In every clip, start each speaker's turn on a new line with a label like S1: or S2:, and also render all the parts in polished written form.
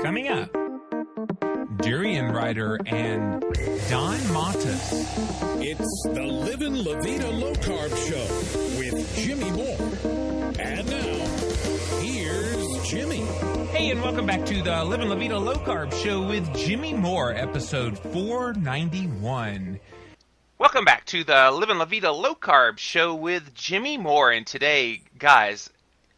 S1: Coming up, Durianrider and Don Matas.
S2: It's the Livin' La Vida Low Carb Show with Jimmy Moore. And now, here's Jimmy.
S1: Hey, and welcome back to the Livin' La Vida Low Carb Show with Jimmy Moore, episode 491. Welcome back to the Livin' La Vida Low Carb Show with Jimmy Moore. And today, guys,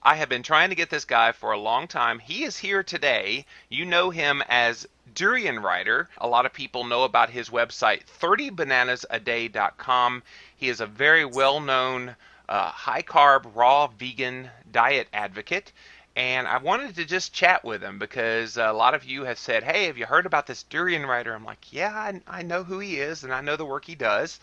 S1: I have been trying to get this guy for a long time. He is here today. You know him as Durianrider. A lot of people know about his website, 30bananasaday.com. He is a very well-known high-carb, raw, vegan diet advocate. And I wanted to just chat with him because a lot of you have said, hey, have you heard about this Durianrider? I'm like, yeah, I know who he is and I know the work he does.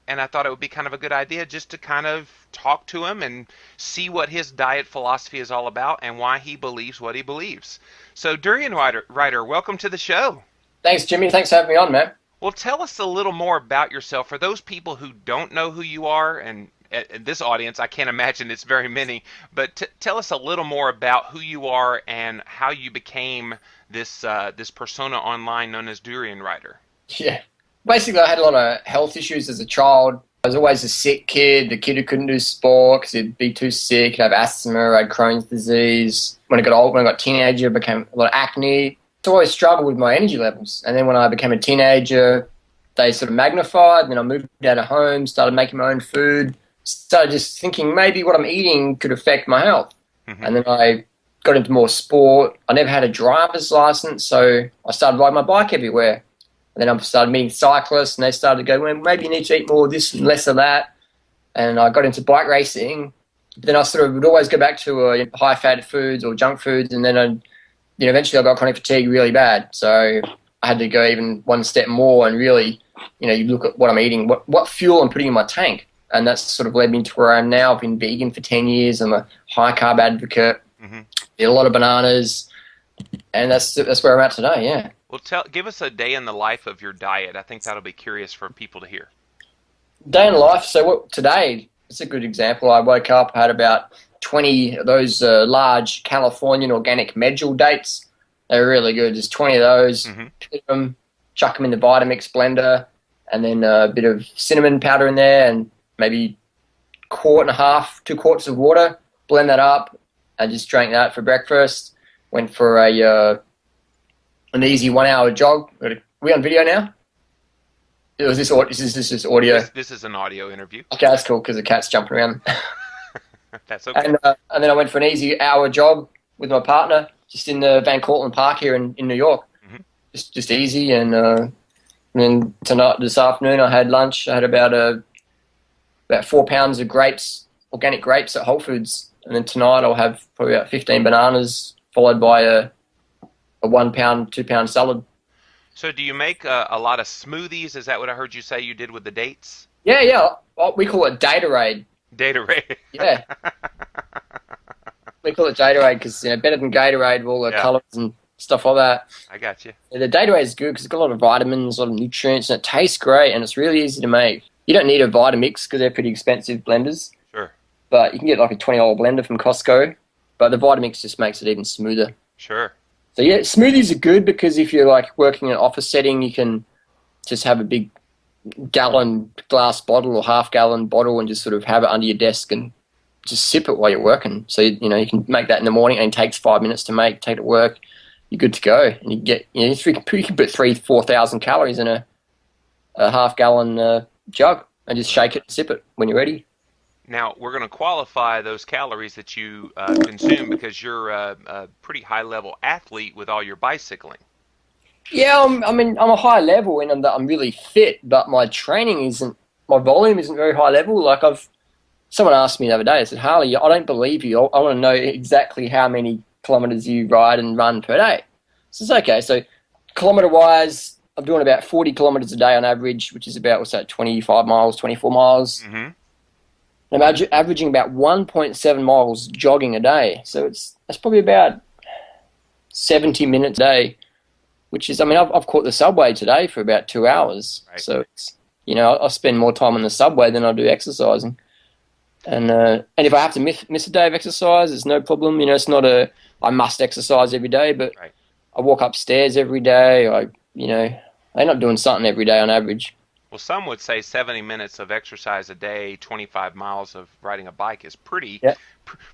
S1: And I thought it would be kind of a good idea just to kind of talk to him and see what his diet philosophy is all about and why he believes what he believes. So Durianrider, welcome to the show.
S3: Thanks, Jimmy. Thanks for having me on, man.
S1: Well, tell us a little more about yourself. For those people who don't know who you are, and this audience, I can't imagine it's very many, but tell us a little more about who you are and how you became this persona online known as Durianrider.
S3: Yeah. Basically, I had a lot of health issues as a child. I was always a sick kid, the kid who couldn't do sport because he'd be too sick. He'd have asthma, I had Crohn's disease. When I got old, when I got a teenager, I became a lot of acne. So I always struggled with my energy levels. And then when I became a teenager, they sort of magnified. Then I moved out of home, started making my own food, started just thinking maybe what I'm eating could affect my health. Mm-hmm. And then I got into more sport. I never had a driver's license, so I started riding my bike everywhere. And then I started meeting cyclists, and they started to go, well, maybe you need to eat more of this and less of that. And I got into bike racing. But then I sort of would always go back to high-fat foods or junk foods, and then eventually I got chronic fatigue really bad. So I had to go even one step more and really, you look at what I'm eating, what fuel I'm putting in my tank. And that's sort of led me to where I am now. I've been vegan for 10 years. I'm a high-carb advocate. Mm-hmm. Eat a lot of bananas. And that's where I'm at today, yeah.
S1: Well, give us a day in the life of your diet. I think that'll be curious for people to hear.
S3: Day in the life. So today, it's a good example. I woke up, I had about 20 of those large Californian organic medjool dates. They were really good. Just 20 of those. Mm-hmm. Put them, chuck them in the Vitamix blender, and then a bit of cinnamon powder in there, and maybe 2 quarts of water. Blend that up, and just drank that for breakfast. Went for an easy 1 hour jog. Are we on video now? Is this audio?
S1: This is an audio interview.
S3: Okay, that's cool because the cat's jumping around.
S1: That's okay.
S3: And then I went for an easy hour jog with my partner just in the Van Cortlandt Park here in New York. Mm-hmm. Just easy. And then this afternoon I had lunch. I had about 4 pounds of grapes, organic grapes at Whole Foods. And then tonight I'll have probably about 15 bananas followed by a 1 pound, 2 pound salad.
S1: So do you make a lot of smoothies? Is that what I heard you say you did with the dates?
S3: Yeah. We call it Datorade.
S1: Datorade.
S3: Yeah. We call it Datorade because better than Gatorade with all the colours and stuff like that.
S1: I got you.
S3: Yeah, the Datorade is good because it's got a lot of vitamins, a lot of nutrients, and it tastes great, and it's really easy to make. You don't need a Vitamix because they're pretty expensive blenders.
S1: Sure. But
S3: you can get like a $20 blender from Costco, but the Vitamix just makes it even smoother.
S1: Sure.
S3: So yeah, smoothies are good because if you're like working in an office setting, you can just have a big gallon glass bottle or half-gallon bottle and just sort of have it under your desk and just sip it while you're working. So you can make that in the morning and it takes 5 minutes to make. Take it to work, you're good to go, and you get you can put 3,000-4,000 calories in a half-gallon jug and just shake it and sip it when you're ready.
S1: Now, we're going to qualify those calories that you consume because you're a pretty high-level athlete with all your bicycling.
S3: Yeah, I'm a high level and I'm really fit, but my volume isn't very high level. Like someone asked me the other day, I said, Harley, I don't believe you. I want to know exactly how many kilometers you ride and run per day. So it's okay. So kilometer-wise, I'm doing about 40 kilometers a day on average, which is about, 25 miles, 24 miles. Mm-hmm. I'm averaging about 1.7 miles jogging a day. So that's probably about 70 minutes a day, which is, I've caught the subway today for about 2 hours. Right. So it's, I spend more time on the subway than I do exercising. And if I have to miss a day of exercise, it's no problem. It's not I must exercise every day, but I walk upstairs every day. I end up doing something every day on average.
S1: Well, some would say 70 minutes of exercise a day, 25 miles of riding a bike is
S3: Yeah.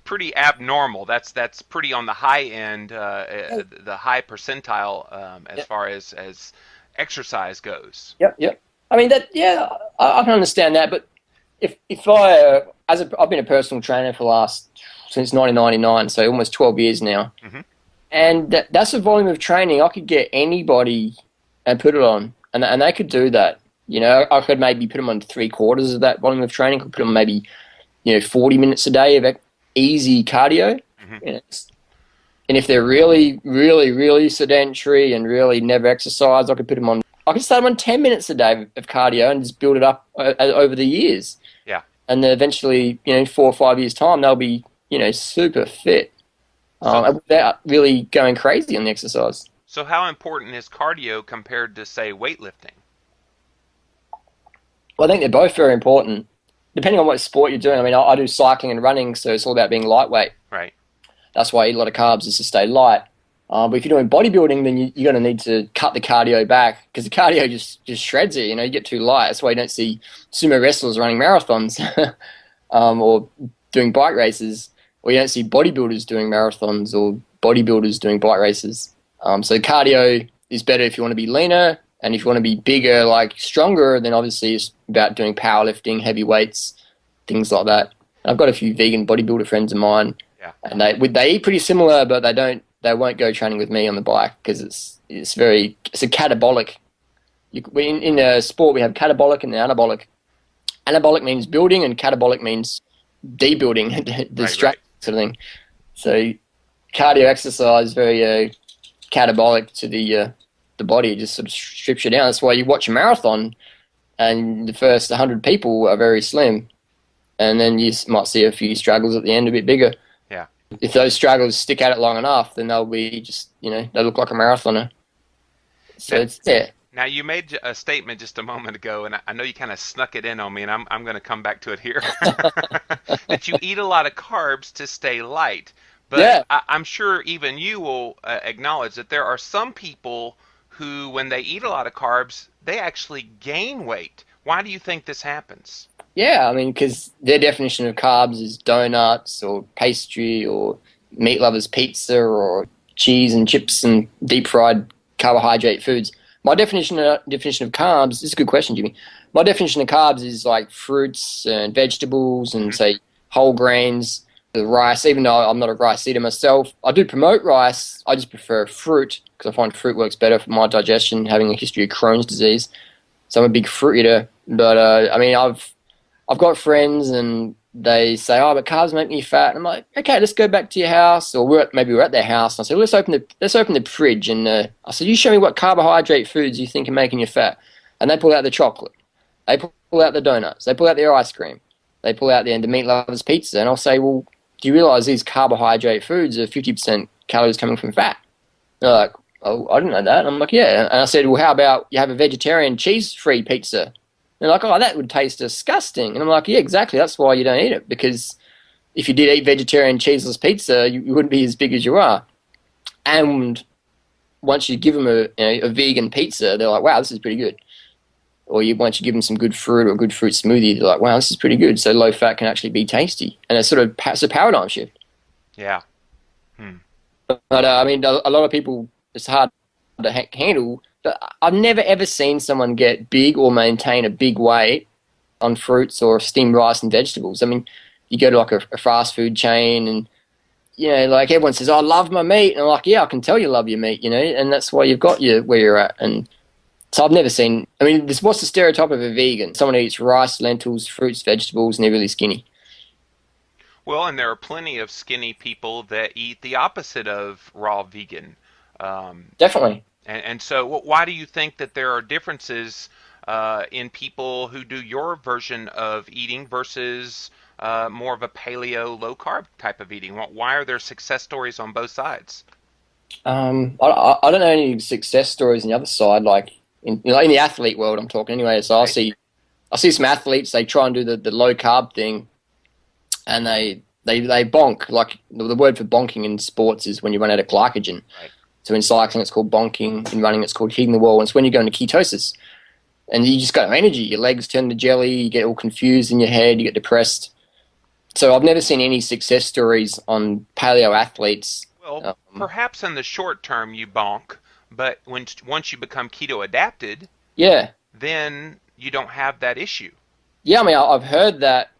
S1: pretty abnormal. That's pretty on the high end, the high percentile as
S3: Yep.
S1: far as exercise goes.
S3: Yep. Yep. I mean I can understand that, but if I've been a personal trainer since 1999, so almost 12 years now,
S1: Hmm.
S3: and that's a volume of training I could get anybody and put it on, and they could do that. I could maybe put them on 3/4 of that volume of training. Could put them maybe 40 minutes a day of easy cardio.
S1: Hmm.
S3: And if they're really, really, really sedentary and really never exercise, I could start them on 10 minutes a day of cardio and just build it up over the years.
S1: Yeah.
S3: And then eventually, 4 or 5 years' time, they'll be, super fit without really going crazy on the exercise.
S1: So how important is cardio compared to, say, weightlifting?
S3: Well, I think they're both very important, depending on what sport you're doing. I mean, I do cycling and running, so it's all about being lightweight.
S1: Right.
S3: That's why I eat a lot of carbs, is to stay light. But if you're doing bodybuilding, then you're going to need to cut the cardio back, because the cardio just shreds it. You get too light. That's why you don't see sumo wrestlers running marathons or doing bike races, or you don't see bodybuilders doing marathons or bodybuilders doing bike races. So cardio is better if you want to be leaner, and if you want to be bigger, like stronger, then obviously it's about doing powerlifting, heavy weights, things like that. I've got a few vegan bodybuilder friends of mine,
S1: Yeah.
S3: and they eat pretty similar, but they won't go training with me on the bike because it's a catabolic. In a sport, we have catabolic and anabolic. Anabolic means building, and catabolic means debuilding,
S1: Right.
S3: sort of thing. So cardio exercise is very catabolic to the body. It just sort of strips you down. That's why you watch a marathon, and the first 100 people are very slim, and then you might see a few struggles at the end, a bit bigger.
S1: Yeah.
S3: If those stragglers stick at it long enough, then they'll be just, they look like a marathoner. So yeah.
S1: Now, you made a statement just a moment ago, and I know you kind of snuck it in on me, and I'm going to come back to it here, that you eat a lot of carbs to stay light. But
S3: Yeah.
S1: I'm sure even you will acknowledge that there are some people who, when they eat a lot of carbs, they actually gain weight. Why do you think this happens?
S3: Yeah, I mean, because their definition of carbs is donuts or pastry or meat lovers pizza or cheese and chips and deep fried carbohydrate foods. My definition of carbs, this is a good question, Jimmy. My definition of carbs is like fruits and vegetables and, say, whole grains, the rice. Even though I'm not a rice eater myself, I do promote rice. I just prefer fruit because I find fruit works better for my digestion, having a history of Crohn's disease. So I'm a big fruit eater. But, I mean, I've got friends and they say, "Oh, but carbs make me fat." And I'm like, "Okay, let's go back to your house," or maybe we're at their house. And I said, "Let's open the fridge." And I said, "You show me what carbohydrate foods you think are making you fat." And they pull out the chocolate, they pull out the donuts, they pull out their ice cream, they pull out the meat lovers pizza. And I'll say, "Well, do you realize these carbohydrate foods are 50% calories coming from fat?" And they're like, "Oh, I didn't know that." And I'm like, "Yeah." And I said, "Well, how about you have a vegetarian cheese-free pizza?" They're like, "Oh, that would taste disgusting." And I'm like, "Yeah, exactly. That's why you don't eat it, because if you did eat vegetarian cheeseless pizza, you wouldn't be as big as you are." And once you give them a vegan pizza, they're like, "Wow, this is pretty good." Or once you give them some good fruit or a good fruit smoothie, they're like, "Wow, this is pretty good." So low fat can actually be tasty. And it's a paradigm shift.
S1: Yeah.
S3: But I mean, a lot of people, it's hard to handle. But I've never ever seen someone get big or maintain a big weight on fruits or steamed rice and vegetables. I mean, you go to like a fast food chain and, like everyone says, "Oh, I love my meat." And I'm like, "Yeah, I can tell you love your meat, and that's why you've got where you're at." And so I've never seen, I mean, what's the stereotype of a vegan? Someone who eats rice, lentils, fruits, vegetables, and they're really skinny.
S1: Well, and there are plenty of skinny people that eat the opposite of raw vegan.
S3: Definitely.
S1: And so, why do you think that there are differences in people who do your version of eating versus more of a paleo, low carb type of eating? Why are there success stories on both sides?
S3: I don't know any success stories on the other side, like in the athlete world I'm talking anyway. So
S1: Right.
S3: I see some athletes, they try and do the low carb thing, and they bonk. Like the word for bonking in sports is when you run out of glycogen.
S1: Right.
S3: So in cycling, it's called bonking. In running, it's called hitting the wall. And it's when you go into ketosis. And you just got no energy. Your legs turn to jelly. You get all confused in your head. You get depressed. So I've never seen any success stories on paleo athletes.
S1: Well, perhaps in the short term you bonk, but once you become keto adapted,
S3: Yeah.
S1: then you don't have that issue.
S3: Yeah, I mean, I've heard that,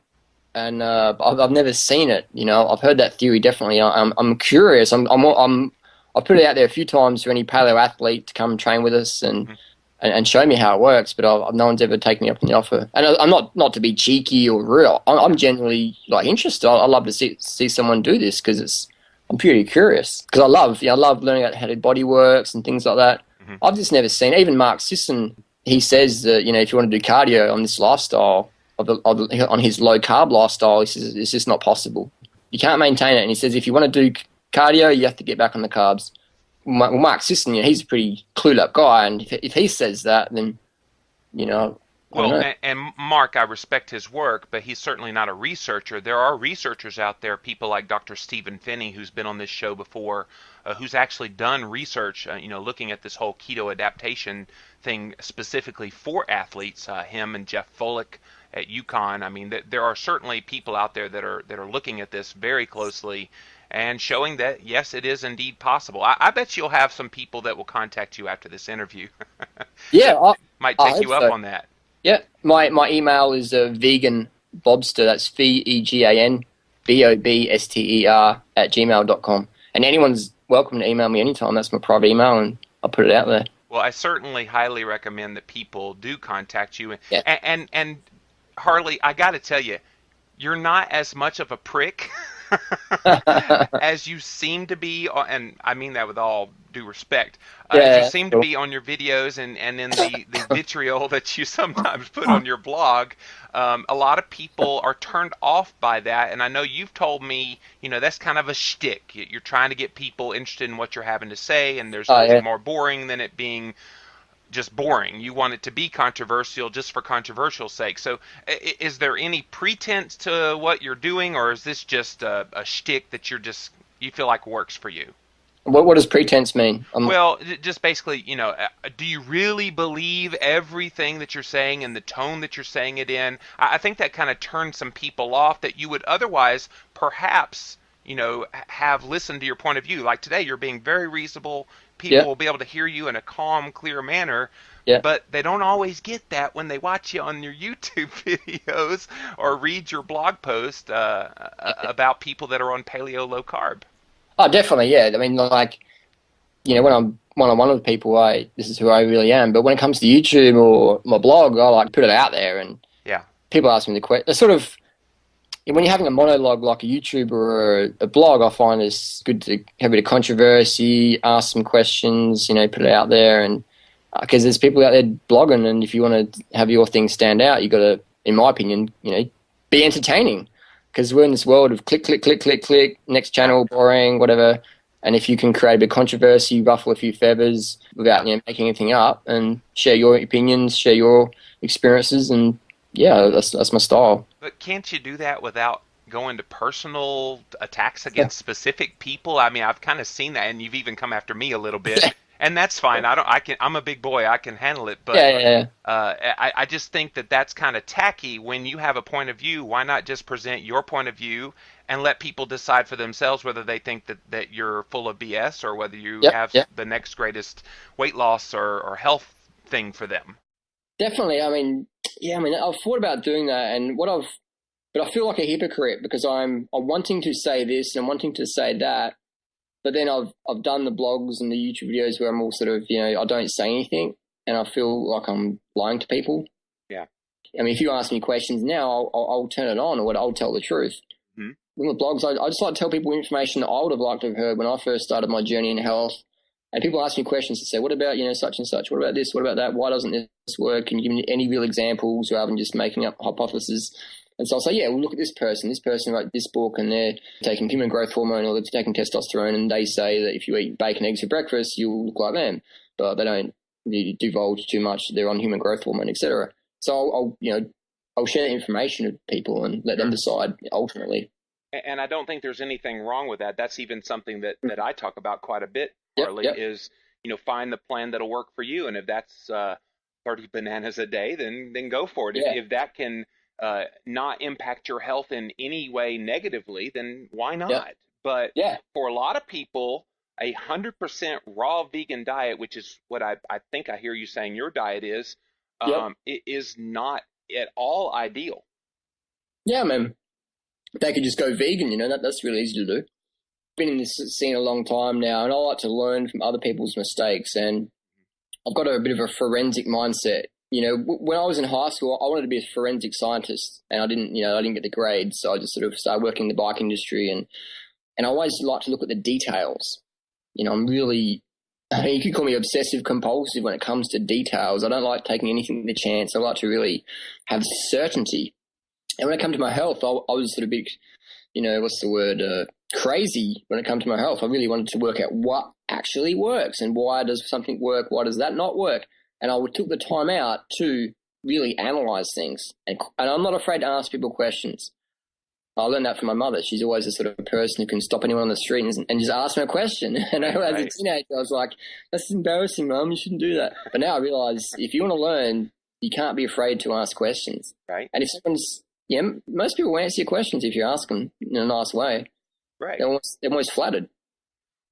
S3: and I've never seen it. I've heard that theory definitely. I'm curious. I've put it out there a few times for any paleo athlete to come train with us and show me how it works, but no one's ever taken me up on the offer. And I'm not to be cheeky or real. I'm genuinely like interested. I love to see someone do this because I'm purely curious. Because I love learning about how the body works and things like that.
S1: Mm-hmm.
S3: I've just never seen. Even Mark Sisson, he says that if you want to do cardio on this lifestyle, on his low carb lifestyle, he says it's just not possible. You can't maintain it. And he says if you want to do cardio, you have to get back on the carbs. Well, Mark Sisson, he's a pretty clued up guy, and if he says that, then
S1: Well, and Mark, I respect his work, but he's certainly not a researcher. There are researchers out there, people like Dr. Stephen Finney, who's been on this show before, who's actually done research, looking at this whole keto adaptation thing specifically for athletes. Him and Jeff Follick at UConn. I mean, there are certainly people out there that are looking at this very closely and showing that, yes, it is indeed possible. I bet you'll have some people that will contact you after this interview.
S3: Yeah,
S1: might
S3: I
S1: take you
S3: hope
S1: up
S3: so.
S1: on that.
S3: Yeah, my email is vegan bobster. That's VEGAN BOBSTER @gmail.com. And anyone's welcome to email me anytime. That's my private email, and I'll put it out there.
S1: Well, I certainly highly recommend that people do contact you.
S3: Yeah.
S1: And Harley, I got to tell you, you're not as much of a prick as you seem to be, and I mean that with all due respect, as you seem to be on your videos and in the vitriol that you sometimes put on your blog. A lot of people are turned off by that, and I know you've told me, that's kind of a shtick. You're trying to get people interested in what you're having to say, and there's nothing more boring than it being just boring. You want it to be controversial just for controversial sake. So is there any pretense to what you're doing, or is this just a shtick that you feel like works for you?
S3: What does pretense mean?
S1: Well, just basically, do you really believe everything that you're saying and the tone that you're saying it in? I think that kind of turns some people off that you would otherwise perhaps, have listened to your point of view. Like today, you're being very reasonable. People will be able to hear you in a calm, clear manner. Yeah. But they don't always get that when they watch you on your YouTube videos or read your blog post about people that are on paleo low carb.
S3: Oh, definitely, yeah. I mean, when I'm one-on-one with people, this is who I really am. But when it comes to YouTube or my blog, I like to put it out there, and people ask me the question. Sort of, when you're having a monologue like a YouTube or a blog, I find it's good to have a bit of controversy, ask some questions, put it out there, and because there's people out there blogging, and if you want to have your thing stand out, you got to, in my opinion, be entertaining. Because we're in this world of click, click, click, click, click, next channel, boring, whatever. And if you can create a bit of controversy, ruffle a few feathers without making anything up, and share your opinions, share your experiences, and that's my style.
S1: But can't you do that without going to personal attacks against specific people? I mean, I've kind of seen that, and you've even come after me a little bit. And that's fine. I'm a big boy. I can handle it. But I just think that that's kind of tacky. When you have a point of view, why not just present your point of view and let people decide for themselves whether they think that you're full of BS or whether you have the next greatest weight loss or health thing for them.
S3: Definitely. I mean, I've thought about doing that, and but I feel like a hypocrite because I'm wanting to say this and I'm wanting to say that. But then I've done the blogs and the YouTube videos where I'm all sort of, I don't say anything, and I feel like I'm lying to people.
S1: Yeah.
S3: I mean, if you ask me questions now, I'll turn it on, or I'll tell the truth. Mm-hmm. With the blogs, I just like to tell people information that I would have liked to have heard when I first started my journey in health. And people ask me questions to say, what about, such and such? What about this? What about that? Why doesn't this work? Can you give me any real examples rather than just making up hypotheses? And so I'll say, well, look at this person. This person wrote this book, and they're taking human growth hormone or they're taking testosterone, and they say that if you eat bacon, eggs for breakfast, you'll look like them. But they don't really divulge too much. They're on human growth hormone, etc. So I'll share information with people and let them decide ultimately.
S1: And I don't think there's anything wrong with that. That's even something that I talk about quite a bit Harley,
S3: yep,
S1: is, find the plan that'll work for you. And if that's 30 bananas a day, then go for it.
S3: yeah,
S1: If that can not impact your health in any way negatively, then why
S3: yep,
S1: not? But
S3: yeah,
S1: for a lot of people, 100% raw vegan diet, which is what I think I hear you saying your diet is,
S3: yep,
S1: it is not at all ideal.
S3: yeah, man. They could just go vegan, that's really easy to do. Been in this scene a long time now, and I like to learn from other people's mistakes, and I've got a bit of a forensic mindset. When I was in high school, I wanted to be a forensic scientist, and I didn't get the grades, so I just sort of started working in the bike industry, and I always like to look at the details. I'm really, you could call me obsessive compulsive when it comes to details. I don't like taking anything to chance. I like to really have certainty. And when it comes to my health, I was sort of big, what's the word, crazy when it comes to my health. I really wanted to work out what actually works and why does something work, why does that not work. And I took the time out to really analyze things. And I'm not afraid to ask people questions. I learned that from my mother. She's always the sort of person who can stop anyone on the street and just ask them a question. And as a teenager, I was like, that's embarrassing, Mum. You shouldn't do that. But now I realize if you want to learn, you can't be afraid to ask questions.
S1: Right.
S3: And if someone's, most people will answer your questions if you ask them in a nice way.
S1: Right.
S3: They're always flattered.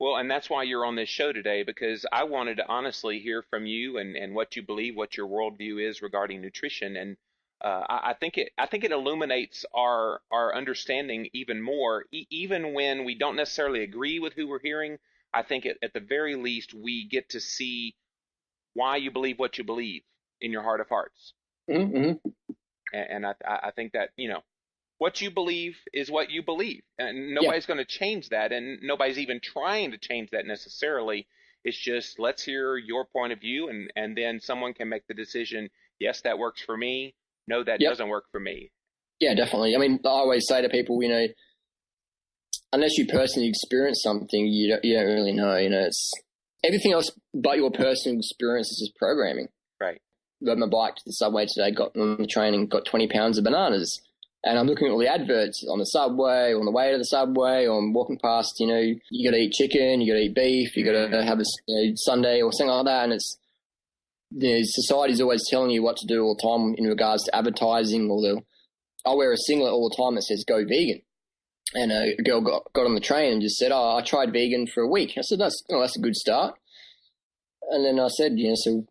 S1: Well, and that's why you're on this show today, because I wanted to honestly hear from you and what you believe, what your worldview is regarding nutrition. And I think it illuminates our understanding even more, even when we don't necessarily agree with who we're hearing. I think at the very least we get to see why you believe what you believe in your heart of hearts.
S3: Mm-hmm.
S1: And I think that what you believe is what you believe, and nobody's going to change that, and nobody's even trying to change that necessarily. It's just let's hear your point of view, and then someone can make the decision. Yes, that works for me. No, that doesn't work for me. Yeah,
S3: definitely. I mean, I always say to people, unless you personally experience something, you don't really know. It's everything else but your personal experiences is programming.
S1: Right.
S3: Rode my bike to the subway today, got on the train and got 20 pounds of bananas. And I'm looking at all the adverts on the subway, on the way to the subway, or I'm walking past, you got to eat chicken, you got to eat beef, you got to have a Sunday or something like that. And it's, society's always telling you what to do all the time in regards to advertising. I'll wear a singlet all the time that says go vegan. And a girl got on the train and just said, I tried vegan for a week. I said, that's a good start. And then I said, so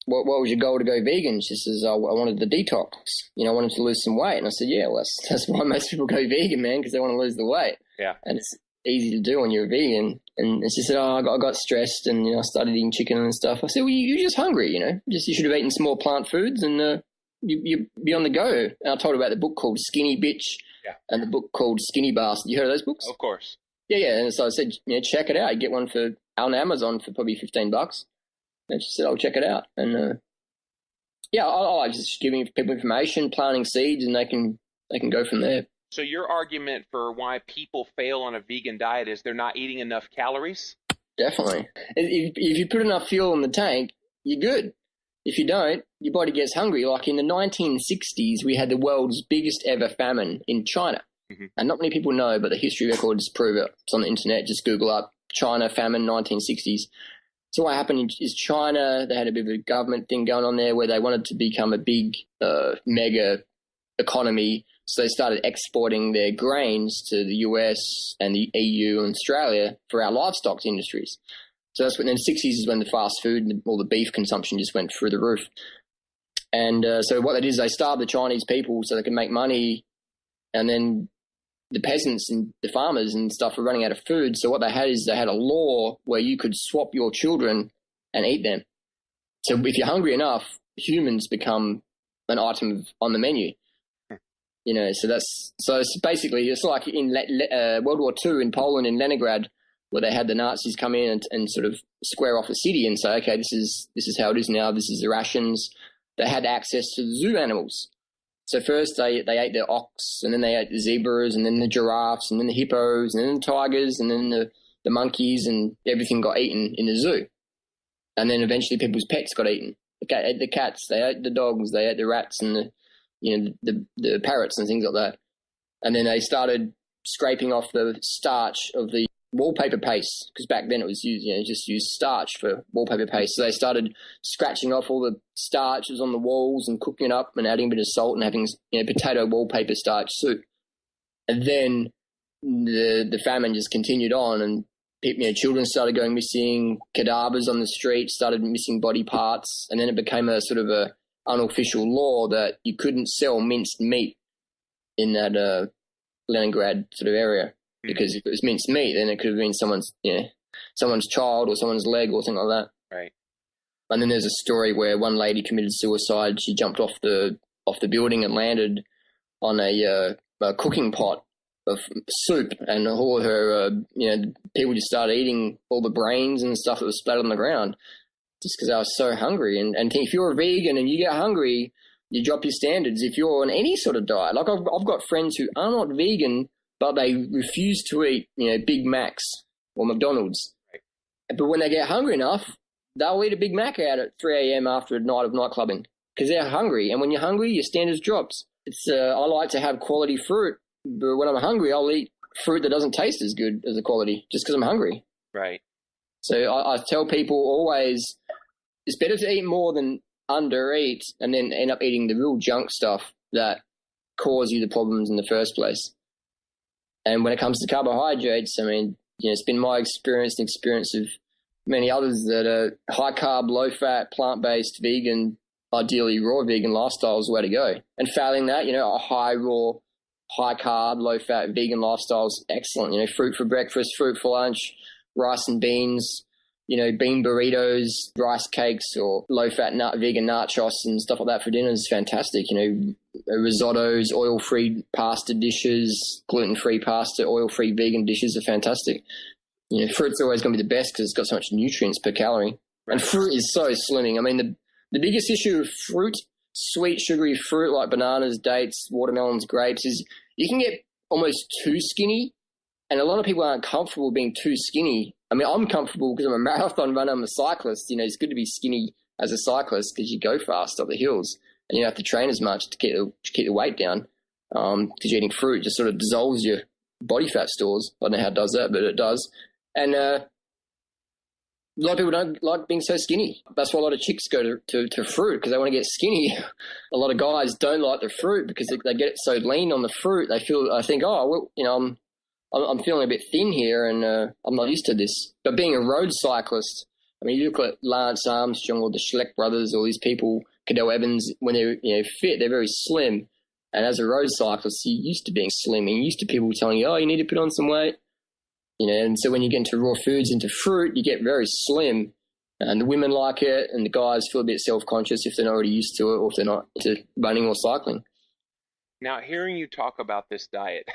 S3: what was your goal to go vegan? She says, I wanted the detox. I wanted to lose some weight. And I said, yeah, well, that's why most people go vegan, man, because they want to lose the weight.
S1: Yeah.
S3: And it's easy to do when you're a vegan. And she said, I got stressed and, I started eating chicken and stuff. I said, well, you're just hungry, you should have eaten some more plant foods and you'd be on the go. And I told her about the book called Skinny Bitch and the book called Skinny Bastard. You heard of those books?
S1: Of course.
S3: Yeah. And so I said, check it out. You get one on Amazon for probably $15. And she said, I'll check it out. And, I like just giving people information, planting seeds, and they can go from there.
S1: So your argument for why people fail on a vegan diet is they're not eating enough calories?
S3: Definitely. If you put enough fuel in the tank, you're good. If you don't, your body gets hungry. Like in the 1960s, we had the world's biggest ever famine in China. Mm-hmm. And not many people know, but the history records prove it. It's on the internet. Just Google up China famine 1960s. So what happened is China, they had a bit of a government thing going on there where they wanted to become a big mega economy. So they started exporting their grains to the US and the EU and Australia for our livestock industries. So that's when in the 60s is when the fast food and all the beef consumption just went through the roof. And so what they did is they starved the Chinese people so they could make money, and then the peasants and the farmers and stuff were running out of food. So what they had is they had a law where you could swap your children and eat them. So if you're hungry enough, humans become an item on the menu. So it's basically, it's like in World War II in Poland, in Leningrad, where they had the Nazis come in and sort of square off the city and say, okay, this is how it is now. This is the rations. They had access to the zoo animals. So first they ate the ox, and then they ate the zebras, and then the giraffes, and then the hippos, and then the tigers, and then the monkeys, and everything got eaten in the zoo. And then eventually people's pets got eaten. They ate the cats, they ate the dogs, they ate the rats, and the parrots and things like that. And then they started scraping off the starch of the wallpaper paste, because back then it was used, just use starch for wallpaper paste. So they started scratching off all the starches on the walls and cooking it up and adding a bit of salt and having, potato wallpaper starch soup. And then the famine just continued on, and children started going missing, cadavers on the street started missing body parts, and then it became a sort of a unofficial law that you couldn't sell minced meat in that Leningrad sort of area, because if it was minced meat, then it could have been someone's child or someone's leg or something like that.
S1: Right.
S3: And then there's a story where one lady committed suicide. She jumped off the building and landed on a cooking pot of soup, and all her people just started eating all the brains and stuff that was splattered on the ground, just because I was so hungry. And if you're a vegan and you get hungry, you drop your standards. If you're on any sort of diet, like I've got friends who are not vegan, but they refuse to eat, Big Macs or McDonald's.
S1: Right.
S3: But when they get hungry enough, they'll eat a Big Mac out at 3 a.m. after a night of night clubbing, because they're hungry. And when you're hungry, your standards drops. I like to have quality fruit, but when I'm hungry, I'll eat fruit that doesn't taste as good as the quality just because I'm hungry.
S1: Right.
S3: So I tell people always, it's better to eat more than undereat and then end up eating the real junk stuff that cause you the problems in the first place. And when it comes to carbohydrates, I mean, it's been my experience and experience of many others that are high carb, low fat, plant-based, vegan, ideally raw vegan lifestyle is the way to go. And failing that, a high raw, high carb, low fat vegan lifestyle is excellent. Fruit for breakfast, fruit for lunch, rice and beans, bean burritos, rice cakes, or low-fat vegan nachos and stuff like that for dinner is fantastic. Risottos, oil-free pasta dishes, gluten-free pasta, oil-free vegan dishes are fantastic. Fruit's always going to be the best because it's got so much nutrients per calorie. And fruit is so slimming. I mean, the biggest issue with fruit, sweet, sugary fruit like bananas, dates, watermelons, grapes, is you can get almost too skinny, and a lot of people aren't comfortable being too skinny. I mean, I'm comfortable because I'm a marathon runner, I'm a cyclist. It's good to be skinny as a cyclist because you go fast up the hills and you don't have to train as much to keep the weight down, because you're eating fruit. It just sort of dissolves your body fat stores. I don't know how it does that, but it does. And a lot of people don't like being so skinny. That's why a lot of chicks go to fruit, because they want to get skinny. A lot of guys don't like the fruit because they get so lean on the fruit. I think, I'm feeling a bit thin here, and I'm not used to this. But being a road cyclist, I mean, you look at Lance Armstrong or the Schleck brothers, or these people, Cadell Evans, when they're fit, they're very slim. And as a road cyclist, you're used to being slim, and you're used to people telling you, you need to put on some weight. And so when you get into raw foods, into fruit, you get very slim. And the women like it, and the guys feel a bit self-conscious if they're not already used to it, or if they're not into running or cycling.
S1: Now, hearing you talk about this diet,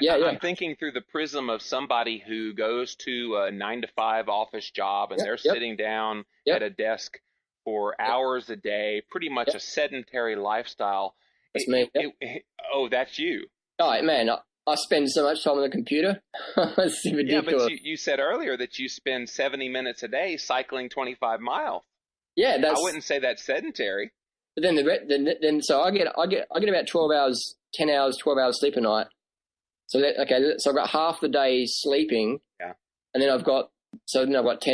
S3: yeah.
S1: I'm thinking through the prism of somebody who goes to a 9-to-5 office job, and they're sitting down at a desk for hours a day, pretty much a sedentary lifestyle.
S3: That's me.
S1: Oh, that's you.
S3: Oh, man, I spend so much time on the computer. It's ridiculous.
S1: Yeah, but you said earlier that you spend 70 minutes a day cycling 25 miles.
S3: Yeah,
S1: I wouldn't say that's sedentary.
S3: But then so I get about 12 hours, 10 hours, 12 hours sleep a night. So I've got half the day sleeping.
S1: Yeah.
S3: And then I've got 10,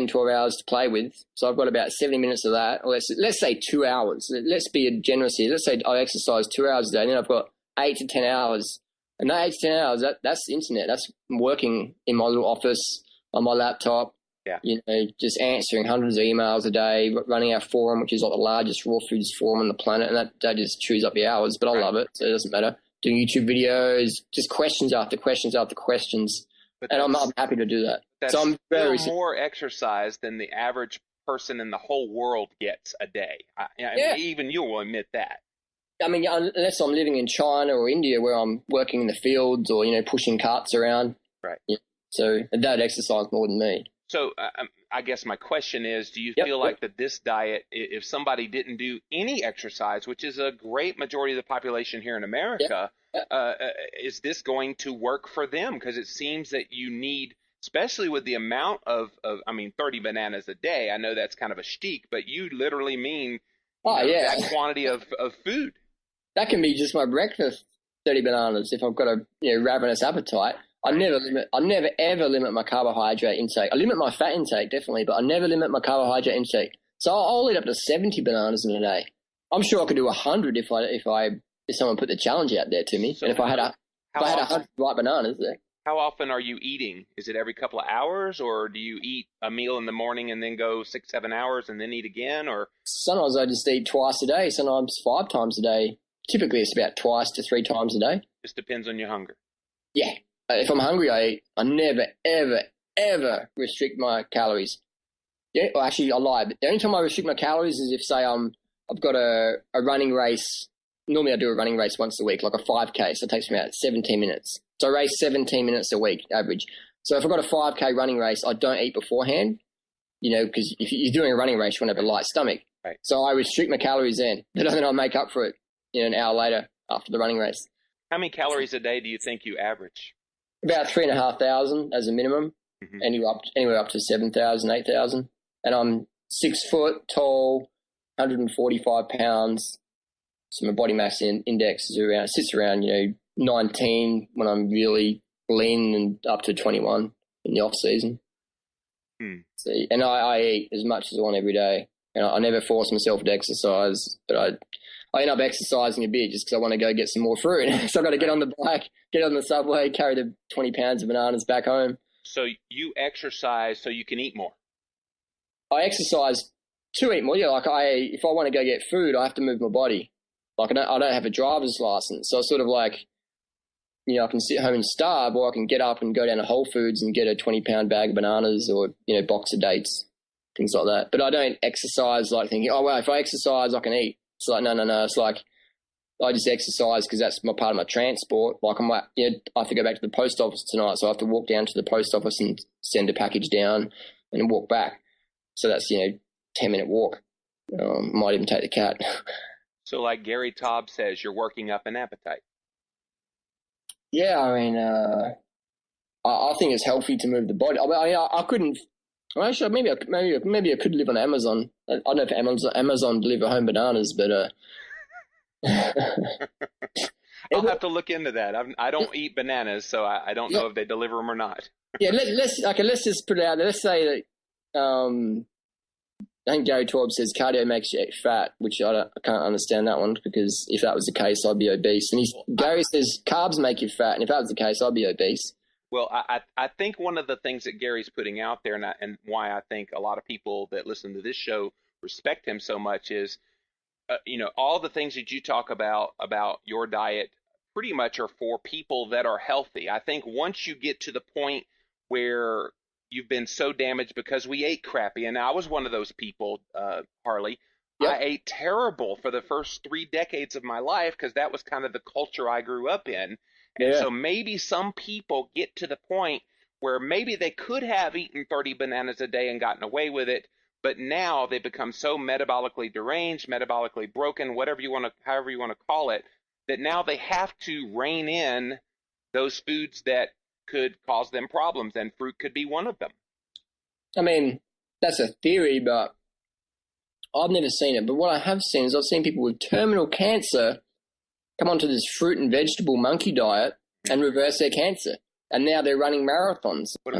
S3: 12 hours to play with. So I've got about 70 minutes of that. Or let's say 2 hours. Let's be generous here. Let's say I exercise 2 hours a day, and then I've got 8 to 10 hours. And that 8 to 10 hours, that's the internet. That's working in my little office on my laptop.
S1: Yeah.
S3: Just answering hundreds of emails a day, running our forum, which is like the largest raw foods forum on the planet, and that just chews up the hours. But I love it, so it doesn't matter. Doing YouTube videos, just questions after questions after questions, and I'm happy to do that.
S1: That's
S3: so I'm very
S1: more exercise than the average person in the whole world gets a day. Even you will admit that.
S3: I mean, unless I'm living in China or India where I'm working in the fields or pushing carts around.
S1: Right.
S3: So that exercise more than me.
S1: So I guess my question is, do you feel like that this diet, if somebody didn't do any exercise, which is a great majority of the population here in America, is this going to work for them? Because it seems that you need, especially with the amount of 30 bananas a day. I know that's kind of a shtick, but you literally mean that quantity of food.
S3: That can be just my breakfast, 30 bananas, if I've got a ravenous appetite. I never ever limit my carbohydrate intake. I limit my fat intake definitely, but I never limit my carbohydrate intake. So I'll eat up to 70 bananas in a day. I'm sure I could do 100 if someone put the challenge out there to me,
S1: So
S3: and if I had 100 ripe bananas there.
S1: How often are you eating? Is it every couple of hours, or do you eat a meal in the morning and then go 6-7 hours and then eat again? Or
S3: Sometimes I just eat twice a day, sometimes 5 times a day. Typically it's about 2 to 3 times a day.
S1: just depends on your hunger?
S3: Yeah. If I'm hungry, I eat. I never, ever, ever restrict my calories. Yeah, well, actually, I lie. But the only time I restrict my calories is if, say, I've got a running race. Normally I do a running race once a week, like a 5K, so it takes me about 17 minutes. So I race 17 minutes a week, average. So if I've got a 5K running race, I don't eat beforehand, because if you're doing a running race, you want to have a light stomach.
S1: Right.
S3: So I restrict my calories then, but then I'll make up for it, an hour later after the running race.
S1: How many calories a day do you think you average?
S3: About 3,500 as a minimum,
S1: Mm-hmm.
S3: anywhere up to 7,000, 8,000. And I'm 6 foot tall, 145 pounds. So my body mass index sits around 19 when I'm really lean, and up to 21 in the off season. So, and I eat as much as I want every day, and I never force myself to exercise, but I end up exercising a bit just because I want to go get some more fruit. So I've got to get on the bike, get on the subway, carry the 20 pounds of bananas back home.
S1: So you exercise so you can eat more?
S3: I exercise to eat more. Yeah, like if I want to go get food, I have to move my body. Like I don't have a driver's license, so sort of like, I can sit home and starve, or I can get up and go down to Whole Foods and get a 20-pound bag of bananas, or box of dates, things like that. But I don't exercise like thinking, oh well, if I exercise I can eat. It's like no. It's like I just exercise because that's my part of my transport. Like I have to go back to the post office tonight, so I have to walk down to the post office and send a package down and walk back. So that's 10-minute walk. Might even take the cat.
S1: So like Gary Taub says, you're working up an appetite.
S3: Yeah, I mean, I think it's healthy to move the body. I couldn't. Well, actually, maybe I could live on Amazon. I don't know if Amazon deliver home bananas, but
S1: I'll have to look into that. I don't eat bananas, so I don't know if they deliver them or not.
S3: Yeah, let's just put it out there. Let's say that I think Gary Taub says cardio makes you fat, which I can't understand that one, because if that was the case, I'd be obese. And Gary says carbs make you fat, and if that was the case, I'd be obese.
S1: Well, I think one of the things that Gary's putting out there, and why I think a lot of people that listen to this show respect him so much is, all the things that you talk about your diet pretty much are for people that are healthy. I think once you get to the point where you've been so damaged because we ate crappy, and I was one of those people, Harley. Yep. I ate terrible for the first 3 decades of my life because that was kind of the culture I grew up in. And so maybe some people get to the point where maybe they could have eaten 30 bananas a day and gotten away with it, but now they become so metabolically deranged, metabolically broken, however you want to call it, that now they have to rein in those foods that could cause them problems, and fruit could be one of them.
S3: I mean, that's a theory, but I've never seen it. But what I have seen is I've seen people with terminal cancer come onto this fruit and vegetable monkey diet and reverse their cancer. And now they're running marathons.
S1: What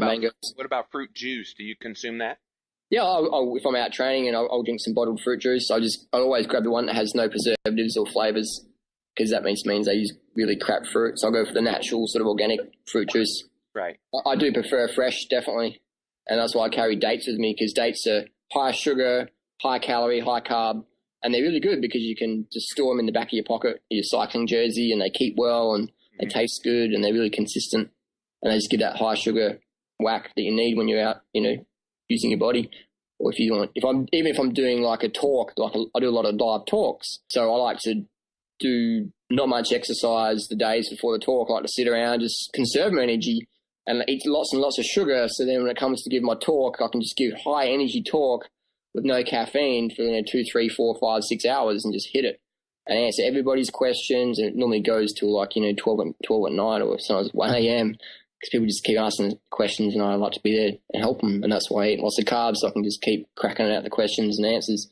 S1: about fruit juice? Do you consume that?
S3: Yeah, if I'm out training and I'll drink some bottled fruit juice, I always grab the one that has no preservatives or flavors, because that means they use really crap fruit. So I'll go for the natural sort of organic fruit juice.
S1: Right.
S3: I do prefer fresh, definitely. And that's why I carry dates with me, because dates are high sugar, high calorie, high carb. And they're really good because you can just store them in the back of your pocket, your cycling jersey, and they keep well and they taste good and they're really consistent. And they just give that high sugar whack that you need when you're out, using your body. Or if I'm doing like a talk, I do a lot of live talks. So I like to do not much exercise the days before the talk. I like to sit around, just conserve my energy and eat lots and lots of sugar. So then when it comes to give my talk, I can just give high energy talk with no caffeine for 2, 3, 4, 5, 6 hours and just hit it and answer everybody's questions. And it normally goes till 12 at night or sometimes 1 a.m. because people just keep asking questions and I like to be there and help them. And that's why I eat lots of carbs, so I can just keep cracking out the questions and answers.